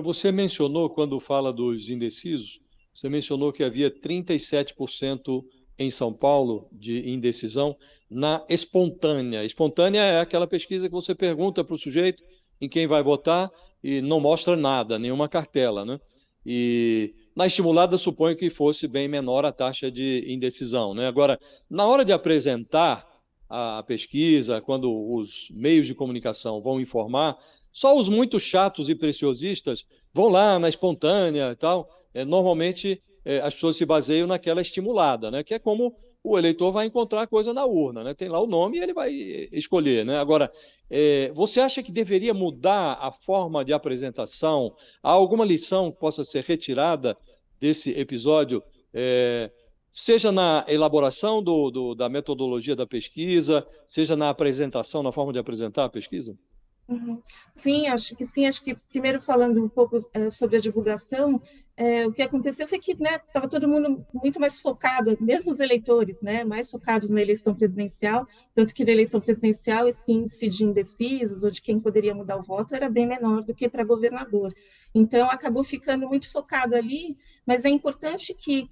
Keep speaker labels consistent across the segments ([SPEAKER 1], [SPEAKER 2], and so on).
[SPEAKER 1] Você mencionou, quando fala dos indecisos, você mencionou que havia 37% em São Paulo de indecisão na espontânea. Espontânea é aquela pesquisa que você pergunta para o sujeito em quem vai votar e não mostra nada, nenhuma cartela, né? E na estimulada, suponho que fosse bem menor a taxa de indecisão, né? Agora, na hora de apresentar a pesquisa, quando os meios de comunicação vão informar, só os muito chatos e preciosistas vão lá na espontânea e tal. Normalmente, as pessoas se baseiam naquela estimulada, né? Que é como o eleitor vai encontrar a coisa na urna, né? Tem lá o nome e ele vai escolher, né? Agora, você acha que deveria mudar a forma de apresentação? Há alguma lição que possa ser retirada desse episódio? Seja na elaboração da metodologia da pesquisa, seja na apresentação, na forma de apresentar a pesquisa?
[SPEAKER 2] Uhum. Sim, acho que sim. Acho que primeiro falando um pouco sobre a divulgação, o que aconteceu foi que, né, estava todo mundo muito mais focado, mesmo os eleitores, né, mais focados na eleição presidencial, tanto que na eleição presidencial esse índice de indecisos ou de quem poderia mudar o voto era bem menor do que para governador. Então acabou ficando muito focado ali, mas é importante que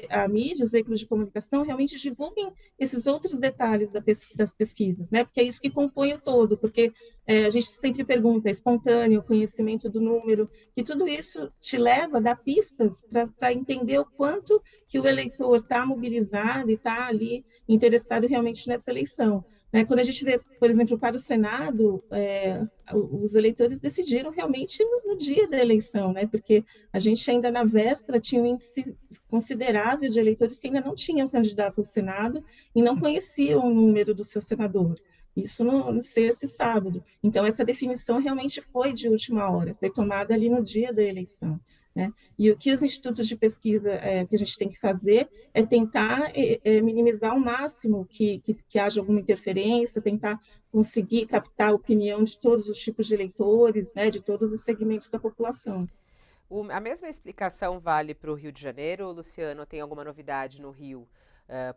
[SPEAKER 2] a mídia, os veículos de comunicação realmente divulguem esses outros detalhes das pesquisas, né, porque é isso que compõe o todo, porque a gente sempre pergunta, é espontâneo, o conhecimento do número, que tudo isso te leva a dar pistas para entender o quanto que o eleitor está mobilizado e está ali interessado realmente nessa eleição. Né? Quando a gente vê, por exemplo, para o Senado, os eleitores decidiram realmente no dia da eleição, né? Porque a gente ainda na véspera tinha um índice considerável de eleitores que ainda não tinham candidato ao Senado e não conheciam o número do seu senador. Isso no sexta e sábado. Então, essa definição realmente foi de última hora, foi tomada ali no dia da eleição. Né? E o que os institutos de pesquisa que a gente tem que fazer é tentar minimizar ao máximo que haja alguma interferência, tentar conseguir captar a opinião de todos os tipos de eleitores, né, de todos os segmentos da população.
[SPEAKER 3] A mesma explicação vale para o Rio de Janeiro, Luciano? Tem alguma novidade no Rio?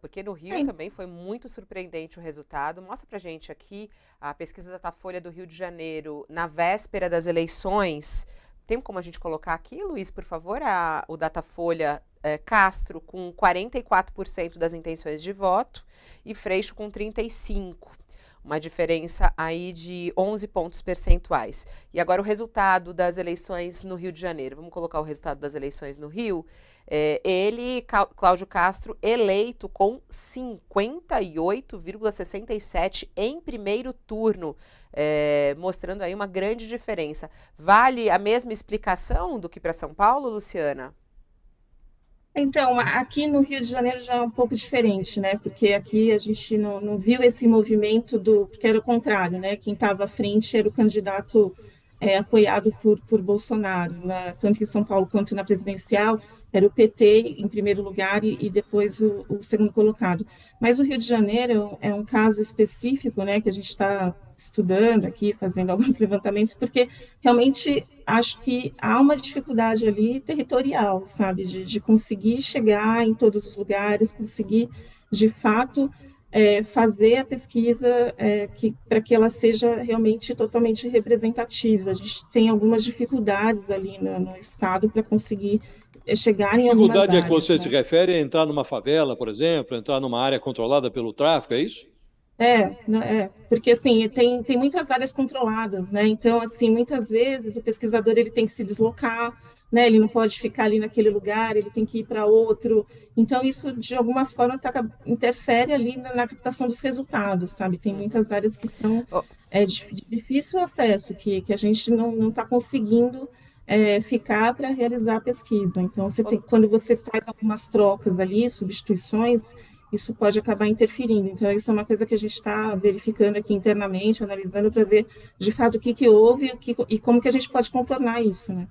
[SPEAKER 3] Porque no Rio
[SPEAKER 2] É,
[SPEAKER 3] também foi muito surpreendente o resultado. Mostra pra gente aqui a pesquisa da Datafolha do Rio de Janeiro na véspera das eleições. Tem como a gente colocar aqui, Luiz, por favor, o Datafolha Castro com 44% das intenções de voto e Freixo com 35%. Uma diferença aí de 11 pontos percentuais. E agora o resultado das eleições no Rio de Janeiro. Vamos colocar o resultado das eleições no Rio. Cláudio Castro, eleito com 58,67 em primeiro turno, mostrando aí uma grande diferença. Vale a mesma explicação do que para São Paulo, Luciana?
[SPEAKER 2] Então, aqui no Rio de Janeiro já é um pouco diferente, né? Porque aqui a gente não viu esse movimento porque era o contrário, né? Quem estava à frente era o candidato apoiado por Bolsonaro, né? Tanto em São Paulo quanto na presidencial, era o PT em primeiro lugar e depois o segundo colocado. Mas o Rio de Janeiro é um caso específico, né? Que a gente está estudando aqui, fazendo alguns levantamentos, porque realmente acho que há uma dificuldade ali territorial, sabe, de conseguir chegar em todos os lugares, conseguir, de fato, fazer a pesquisa para que ela seja realmente totalmente representativa. A gente tem algumas dificuldades ali no estado para conseguir chegar em algumas
[SPEAKER 1] Dificuldade é que
[SPEAKER 2] áreas,
[SPEAKER 1] você se
[SPEAKER 2] né?
[SPEAKER 1] refere a entrar numa favela, por exemplo, entrar numa área controlada pelo tráfico, é isso?
[SPEAKER 2] Porque assim, tem muitas áreas controladas, né? Então, assim, muitas vezes o pesquisador ele tem que se deslocar, né? Ele não pode ficar ali naquele lugar, ele tem que ir para outro. Então, isso de alguma forma interfere ali na captação dos resultados, sabe? Tem
[SPEAKER 3] Uhum.
[SPEAKER 2] muitas áreas que são
[SPEAKER 3] Oh,
[SPEAKER 2] de difícil acesso, que a gente não está conseguindo ficar para realizar a pesquisa. Então,
[SPEAKER 3] oh,
[SPEAKER 2] quando você faz algumas trocas ali, substituições, isso pode acabar interferindo. Então, isso é uma coisa que a gente está verificando aqui internamente, analisando para ver de fato o que houve e como que a gente pode contornar isso, né?